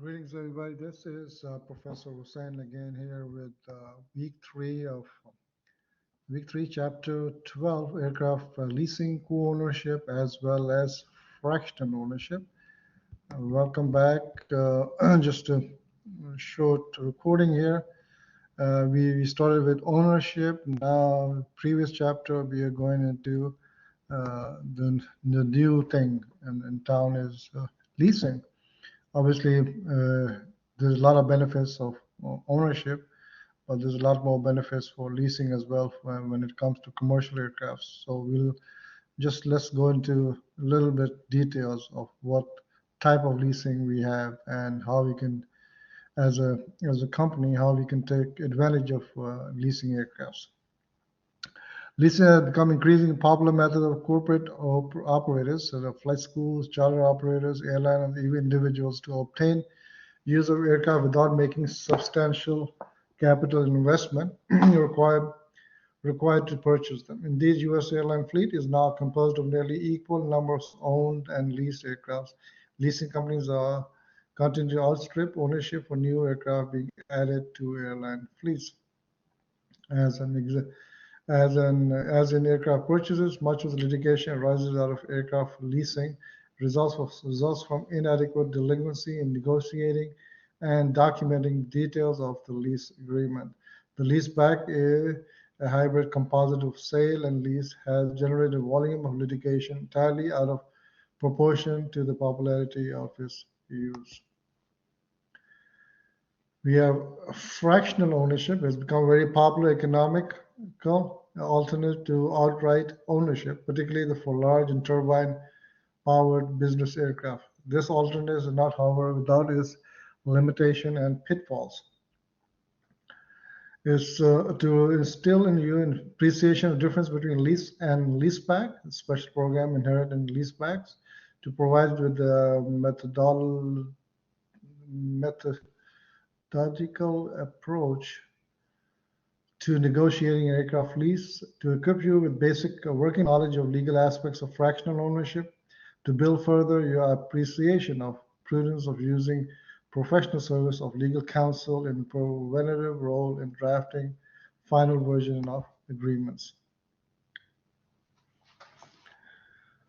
Greetings, everybody. This is Professor Hussain again here with week three, chapter 12, aircraft leasing, co-ownership, as well as fractional ownership. Welcome back. Just a short recording here. We started with ownership. Now, previous chapter, we are going into the new thing in town is leasing. Obviously, there's a lot of benefits of ownership, but there's a lot more benefits for leasing as well when it comes to commercial aircraft. So let's go into a little bit details of what type of leasing we have and how we can, as a company, how we can take advantage of leasing aircrafts. Leasing has become increasingly popular method of corporate operators, so the flight schools, charter operators, airlines, and even individuals to obtain use of aircraft without making substantial capital investment required to purchase them. Indeed, U.S. airline fleet is now composed of nearly equal numbers of owned and leased aircraft. Leasing companies are continue to outstrip ownership for new aircraft being added to airline fleets. As an exa- as in aircraft purchases, much of the litigation arises out of aircraft leasing, results from inadequate delinquency in negotiating and documenting details of the lease agreement. The leaseback, a hybrid composite of sale and lease, has generated a volume of litigation entirely out of proportion to the popularity of its use. We have fractional ownership has become a very popular economical alternative to outright ownership, particularly for large and turbine-powered business aircraft. This alternative is not, however, without its limitation and pitfalls. Is to instill in you an appreciation of the difference between lease and leaseback, a special program inherent in leasebacks, to provide with the methodological approach to negotiating an aircraft lease, to equip you with basic working knowledge of legal aspects of fractional ownership, to build further your appreciation of prudence of using professional service of legal counsel in preventative role in drafting final version of agreements.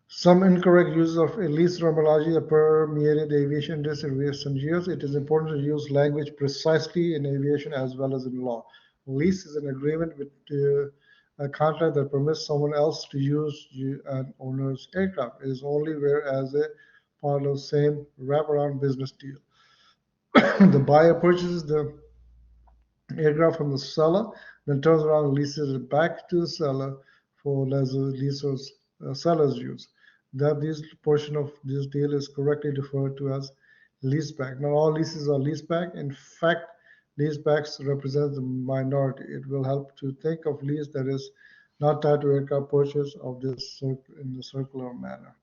Some incorrect use of lease terminology have permeated the aviation industry in recent years. It is important to use language precisely in aviation as well as in law. Lease is an agreement with a contract that permits someone else to use an owner's aircraft. It is only where as a part of the same wraparound business deal. The buyer purchases the aircraft from the seller, then turns around and leases it back to the seller for seller's use. That this portion of this deal is correctly referred to as leaseback. Not all leases are leaseback. In fact, leasebacks represent the minority. It will help to think of lease that is not tied to aircraft purchase of this in the circular manner.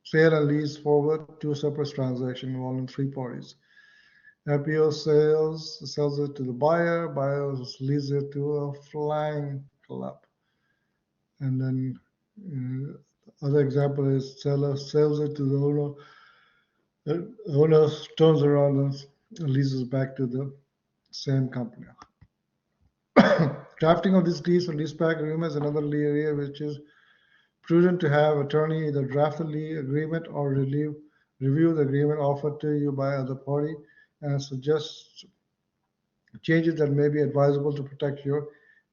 Sale and lease forward, two separate transactions involving three parties. FBO sells it to the buyer leases it to a flying club. And then other example is seller sells it to the owner. The owner turns around and leases back to the same company. Drafting of this lease or leaseback agreement is another area which is prudent to have attorney either draft the lease agreement or review the agreement offered to you by other party and suggest changes that may be advisable to protect your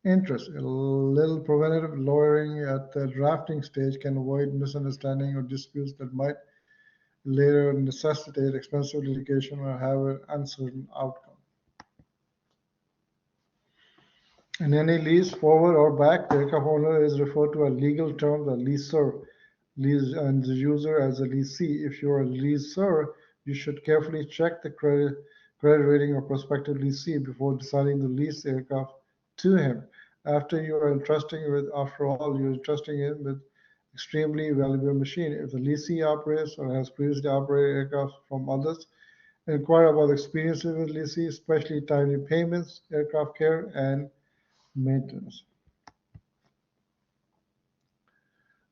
interest. A little preventative lawyering at the drafting stage can avoid misunderstanding or disputes that might later necessitate expensive litigation or have an uncertain outcome. In any lease, forward or back, the aircraft owner is referred to a legal term, the leaser, and the user as a leasee. If you're a leaser, you should carefully check the credit rating of prospective leasee before deciding to lease the aircraft to him. After all, you're entrusting him with extremely valuable machine. If the leasee operates or has previously operated aircraft from others, inquire about experiences with leasee, especially timely payments, aircraft care, and maintenance.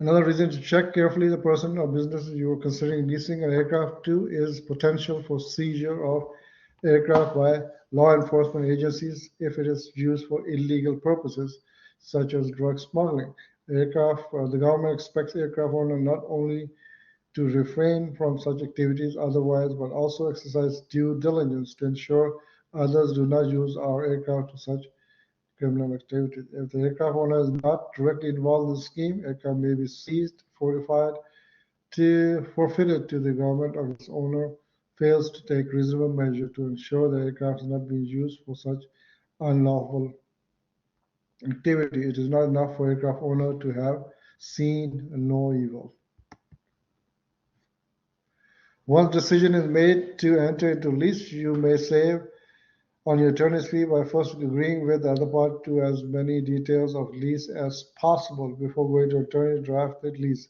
Another reason to check carefully the person or business you are considering leasing an aircraft to is potential for seizure of aircraft by law enforcement agencies if it is used for illegal purposes, such as drug smuggling. The government expects aircraft owner not only to refrain from such activities otherwise, but also exercise due diligence to ensure others do not use our aircraft to such criminal activities. If the aircraft owner is not directly involved in the scheme, aircraft may be seized, fortified, to forfeited to the government or its owner fails to take reasonable measure to ensure the aircraft is not being used for such unlawful activity. It is not enough for aircraft owner to have seen no evil. Once decision is made to enter into lease, you may save on your attorney's fee by first agreeing with the other part to as many details of lease as possible before going to attorney draft the lease.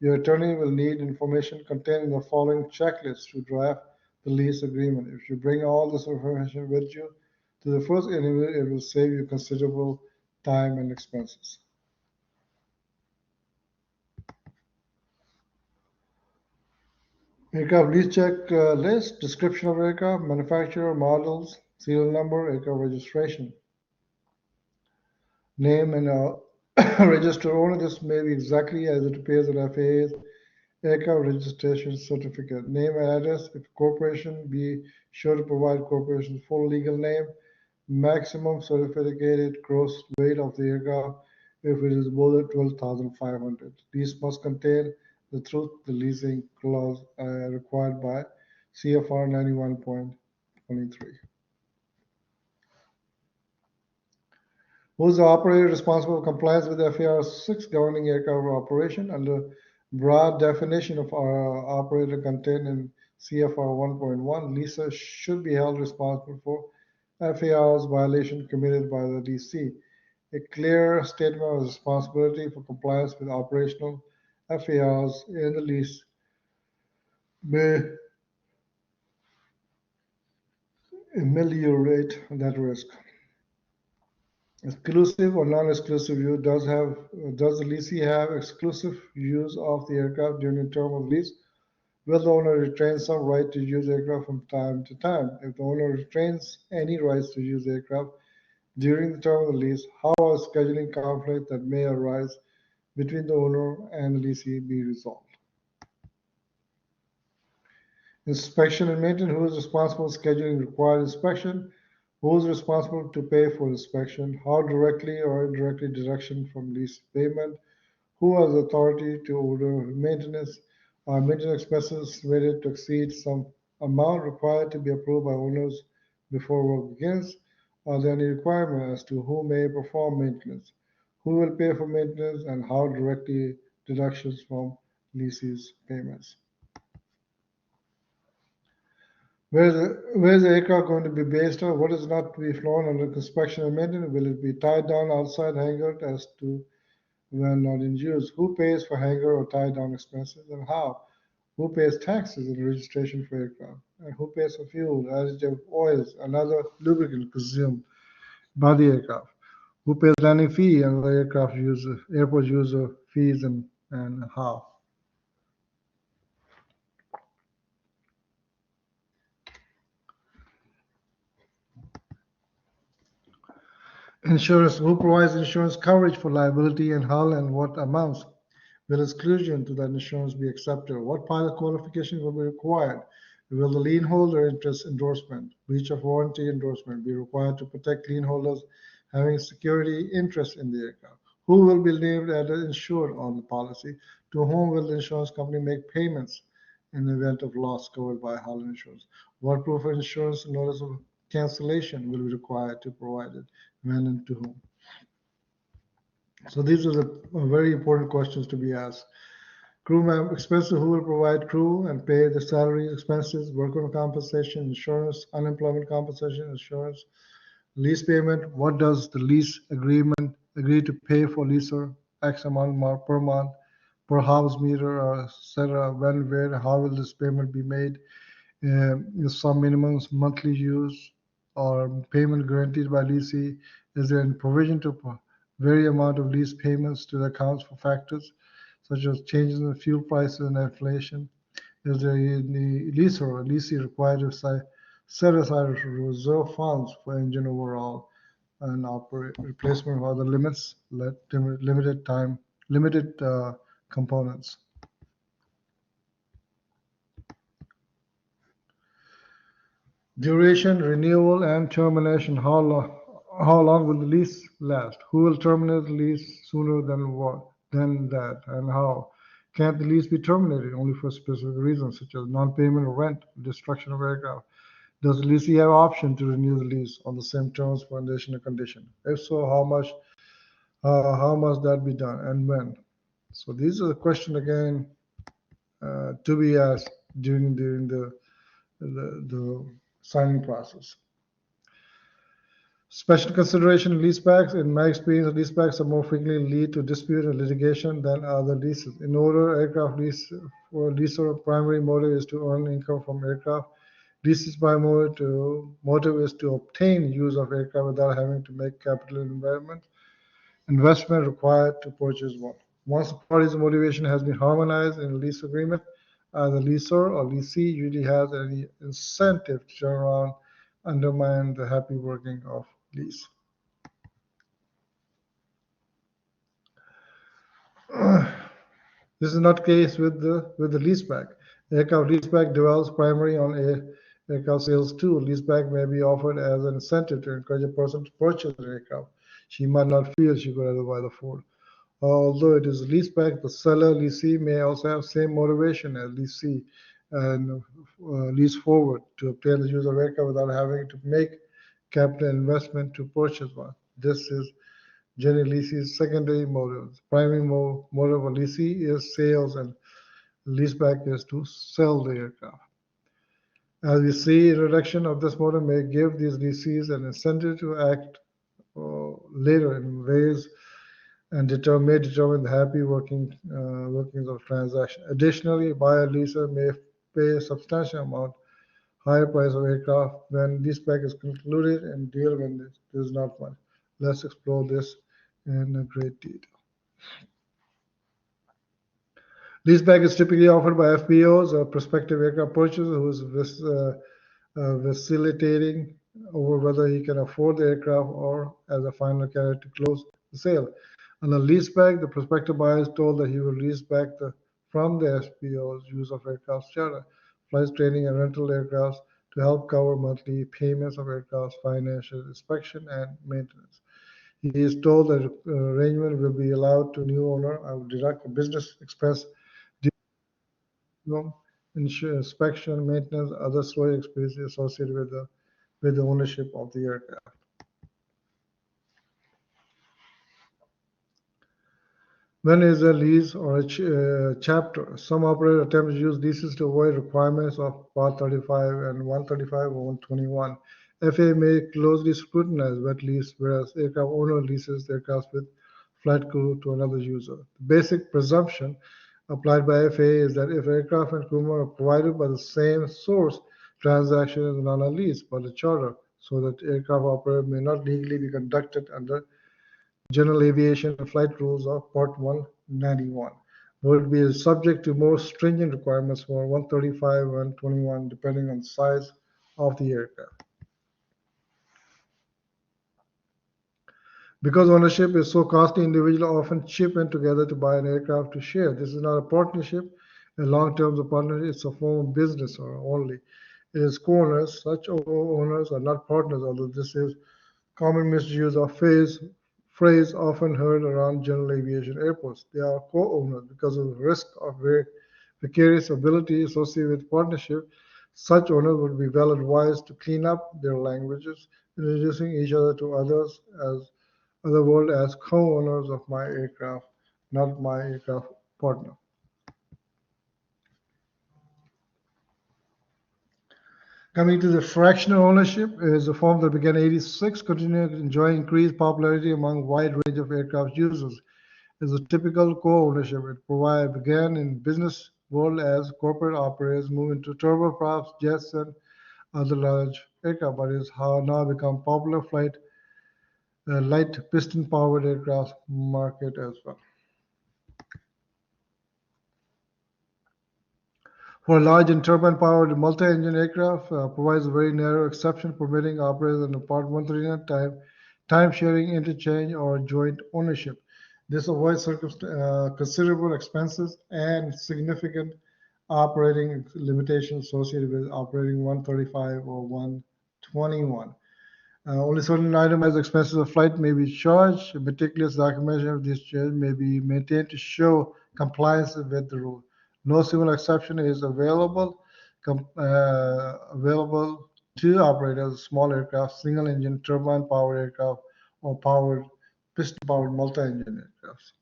Your attorney will need information contained in the following checklist to draft the lease agreement. If you bring all this information with you to the first interview, it will save you considerable time and expenses. Aircraft lease check list, description of aircraft, manufacturer, models, serial number, aircraft registration. Name and register owner. This may be exactly as it appears on FAA's aircraft registration certificate. Name and address. If corporation, be sure to provide corporation's full legal name. Maximum certificated gross weight of the aircraft if it is more than 12,500. Lease must contain the truth, the leasing clause required by CFR 91.23. Who is the operator responsible for compliance with FAR 6 governing aircraft operation? Under broad definition of our operator contained in CFR 1.1, leaser should be held responsible for FAR's violation committed by the DC. A clear statement of responsibility for compliance with operational FARs in the lease may ameliorate that risk. Exclusive or non-exclusive use does the lessee have exclusive use of the aircraft during the term of lease? Will the owner retain some right to use aircraft from time to time? If the owner retains any rights to use aircraft during the term of the lease, how are scheduling conflicts that may arise between the owner and the lessee be resolved? Inspection and maintenance. Who is responsible for scheduling required inspection? Who is responsible to pay for inspection? How directly or indirectly deduction from lease payment? Who has authority to order maintenance? Are maintenance expenses estimated to exceed some amount required to be approved by owners before work begins? Are there any requirements as to who may perform maintenance? Who will pay for maintenance and how directly deductions from leases payments? Where is the aircraft going to be based on? What is not to be flown under inspection and maintenance? Will it be tied down outside hangar as to when not in use? Who pays for hangar or tie down expenses and how? Who pays taxes and registration for aircraft? And who pays for fuel, additive oils, and other lubricant consumed by the aircraft? Who pays landing fee and the airport user fees and how? Insurance. Who provides insurance coverage for liability and hull and what amounts? Will exclusion to that insurance be accepted? What pilot qualification will be required? Will the lien holder interest endorsement, breach of warranty endorsement be required to protect lien holders having security interest in the aircraft? Who will be named as insured on the policy? To whom will the insurance company make payments in the event of loss covered by hull insurance? What proof of insurance notice of cancellation will be required to provide it, when and to whom? So these are the very important questions to be asked. Crew expenses. Who will provide crew and pay the salaries, expenses, workers' compensation, insurance, unemployment compensation, insurance, lease payment? What does the lease agreement agree to pay for leaser? X amount per month, per house meter, etc. When, where, how will this payment be made? Is some minimums monthly use or payment guaranteed by leasee? Is there any provision to vary amount of lease payments to the accounts for factors such as changes in fuel prices and inflation. Is the leaser or leasee required to set aside reserve funds for engine overhaul and operate replacement of other limited components. Duration, renewal, and termination. How long will the lease last? Who will terminate the lease sooner than that? And how? Can't the lease be terminated only for specific reasons, such as non-payment of rent, destruction of aircraft? Does the leasee have option to renew the lease on the same terms for additional condition? If so, how must that be done and when? So these are the questions again to be asked during the signing process. Special consideration in leasebacks. In my experience, leasebacks are more frequently lead to dispute and litigation than other leases. In order, aircraft lease for leaser primary motive is to earn income from aircraft. Leases primary motive is to obtain use of aircraft without having to make capital investment required to purchase one. Once the parties' motivation has been harmonized in a lease agreement, the leaser or leasee usually has any incentive to turn around, undermine the happy working of lease. This is not the case with the leaseback. Aircraft leaseback develops primarily on aircraft sales too. Leaseback may be offered as an incentive to encourage a person to purchase an aircraft she might not feel she could otherwise afford. Although it is a leaseback, the seller leasee may also have same motivation as leasee and lease forward to obtain the use of aircraft without having to make capital investment to purchase one. This is generally leasee's secondary motives. Primary motive of leasee is sales and leaseback is to sell the aircraft. As we see, introduction of this motive may give these lessees an incentive to act later in ways and may determine the happy workings of transaction. Additionally, buyer leaser may pay a substantial amount higher price of aircraft when leaseback is concluded and deal when there is not one. Let's explore this in a great detail. Leaseback is typically offered by FBOs or prospective aircraft purchasers who is vacillating over whether he can afford the aircraft or as a final carrier to close the sale. On a leaseback, the prospective buyer is told that he will lease back from the FBO's use of aircraft charter, flights, training, and rental aircraft to help cover monthly payments of aircraft's financial inspection and maintenance. He is told that arrangement will be allowed to new owner. I will deduct a business expense, inspection, maintenance, other storage expenses associated with the ownership of the aircraft. When is a lease or a chapter? Some operators attempt to use leases to avoid requirements of Part 35 and 135 or 121. FAA may closely scrutinize wet lease, whereas aircraft owner leases aircraft with flight crew to another user. The basic presumption applied by FAA is that if aircraft and crewmen are provided by the same source, transaction is not a lease but a charter, so that aircraft operator may not legally be conducted under General Aviation Flight Rules of Part 191, would be subject to more stringent requirements for 135 and 121 depending on the size of the aircraft. Because ownership is so costly, individuals often chip in together to buy an aircraft to share. This is not a partnership. In long terms of partnership, it's a form of business or only. It is co-owners. Such owners are not partners, although this is common misuse of phrase often heard around general aviation airports. They are co-owners because of the risk of vicarious ability associated with partnership. Such owners would be well advised to clean up their languages, introducing each other to others as other world as co-owners of my aircraft, not my aircraft partner. Coming to the fractional ownership, is a form that began in '86, continuing to enjoy increased popularity among a wide range of aircraft users. It is a typical co-ownership. It began in business world as corporate operators move into turboprops, jets, and other large aircraft, but it has now become popular light piston-powered aircraft market as well. For large and turbine-powered multi-engine aircraft, provides a very narrow exception permitting operators under Part 139 time-sharing, interchange, or joint ownership. This avoids considerable expenses and significant operating limitations associated with operating 135 or 121. Only certain itemized expenses of flight may be charged. Meticulous documentation of these charges may be maintained to show compliance with the rule. No single exception is available to operators of small aircraft, single engine, turbine powered aircraft, or piston powered multi engine aircraft.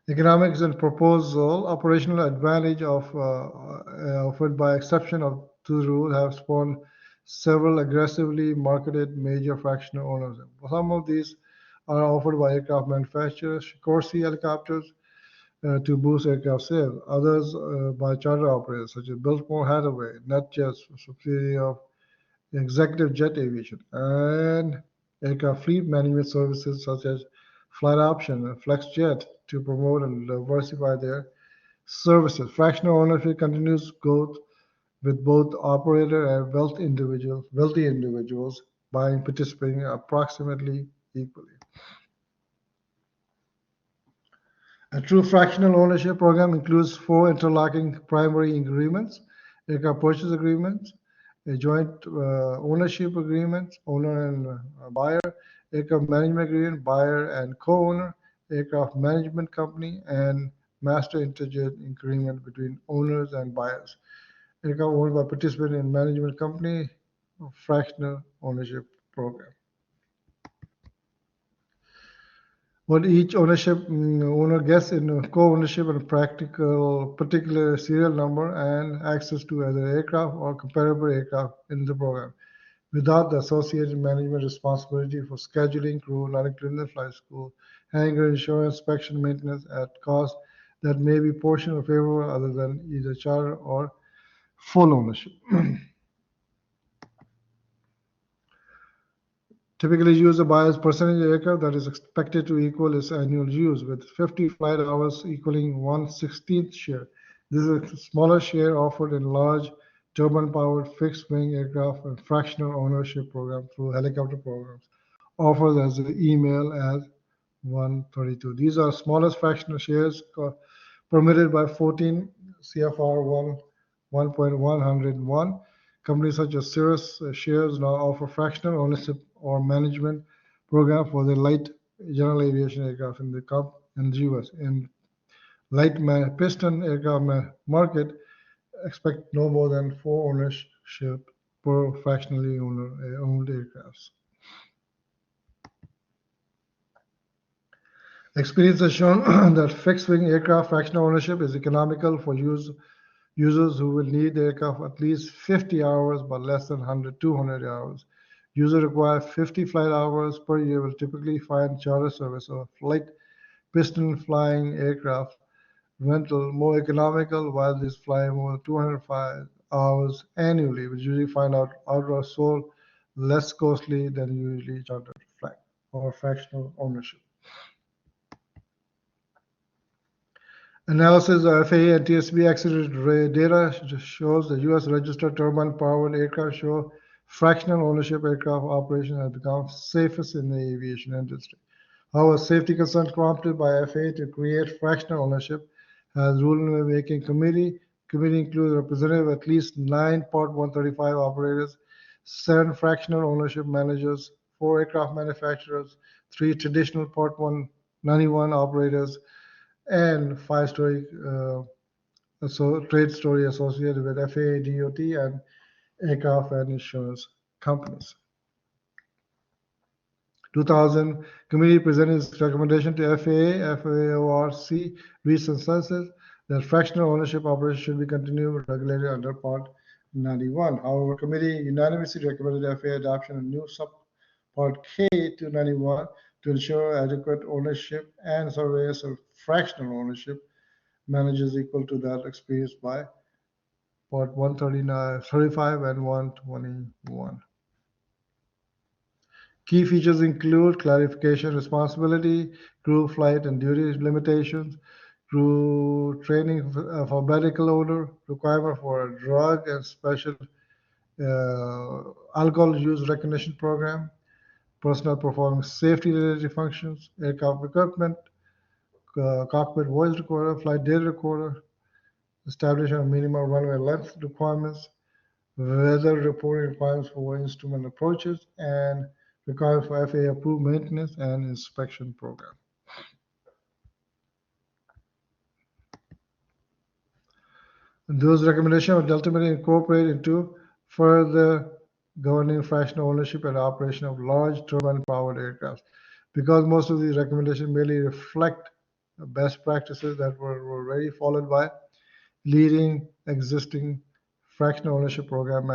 Economics and proposal operational advantage offered by exception to the rule have spawned several aggressively marketed major fractional owners. Some of these are offered by aircraft manufacturers, Corsi helicopters, to boost aircraft sales. Others by charter operators such as Biltmore Hathaway, NetJets, a subsidiary of Executive Jet Aviation, and aircraft fleet management services such as Flight Option and FlexJet to promote and diversify their services. Fractional ownership continues growth with both operator and wealthy individuals buying participating approximately equally. A true fractional ownership program includes four interlocking primary agreements: aircraft purchase agreements, a joint ownership agreement, owner and buyer, aircraft management agreement, buyer and co-owner, aircraft management company, and master interjet agreement between owners and buyers. Aircraft owned by participating in management company, fractional ownership program. What each owner gets in co-ownership and particular serial number and access to either aircraft or comparable aircraft in the program, without the associated management responsibility for scheduling, crew, not including the flight school, hangar insurance, inspection, maintenance at cost that may be portion or favorable other than either charter or full ownership. Typically use a buyer's percentage aircraft that is expected to equal its annual use, with 50 flight hours equaling 1/16th share. This is a smaller share offered in large turbine-powered fixed-wing aircraft and fractional ownership program through helicopter programs, offered as an email as 132. These are smallest fractional shares permitted by 14 CFR 1.101. Companies such as Cirrus Shares now offer fractional ownership or management program for the light general aviation aircraft in the US. In light piston aircraft market, expect no more than 4 ownership per fractionally owned aircrafts. Experience has shown that fixed-wing aircraft fractional ownership is economical for users who will need the aircraft at least 50 hours but less than 200 hours. Users require 50 flight hours per year will typically find charter service or flight piston flying aircraft rental more economical, while these fly more than 205 hours annually, which usually find out outright sold less costly than usually chartered flight or fractional ownership. Analysis of FAA and TSB accident data shows the U.S. registered turbine-powered aircraft show fractional ownership aircraft operation has become safest in the aviation industry. However, safety concerns prompted by FAA to create fractional ownership has rule-making committee. Committee includes representatives of at least 9 Part 135 operators, 7 fractional ownership managers, 4 aircraft manufacturers, 3 traditional Part 191 operators, and 5 trade story associated with FAA, DOT, and aircraft and insurance companies. 2000 committee presented its recommendation to FAA, FAORC, reached consensus that fractional ownership operations should be continued regulated under Part 91. However, committee unanimously recommended FAA adoption of new subpart K 291 to ensure adequate ownership and surveillance of fractional ownership managers equal to that experienced by Part 139, 35 and 121. Key features include clarification, responsibility, crew, flight, and duty limitations, through training for medical owner, requirement for a drug and special alcohol use recognition program, personnel performing safety-related functions, aircraft equipment, cockpit voice recorder, flight data recorder, establishing of minimum runway length requirements, weather reporting requirements for instrument approaches, and requirements for FAA-approved maintenance and inspection program. Those recommendations are ultimately incorporated into further governing fractional ownership and operation of large turbine-powered aircraft. Because most of these recommendations merely reflect best practices that were already followed by leading existing fractional ownership program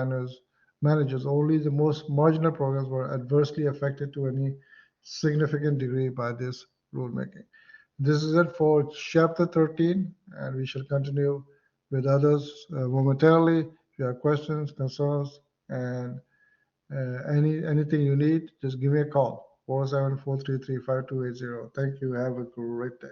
managers, only the most marginal programs were adversely affected to any significant degree by this rulemaking. This is it for chapter 13, and we shall continue with others momentarily. If you have questions, concerns, and anything you need, just give me a call, 474-335-5280. Thank you. Have a great day.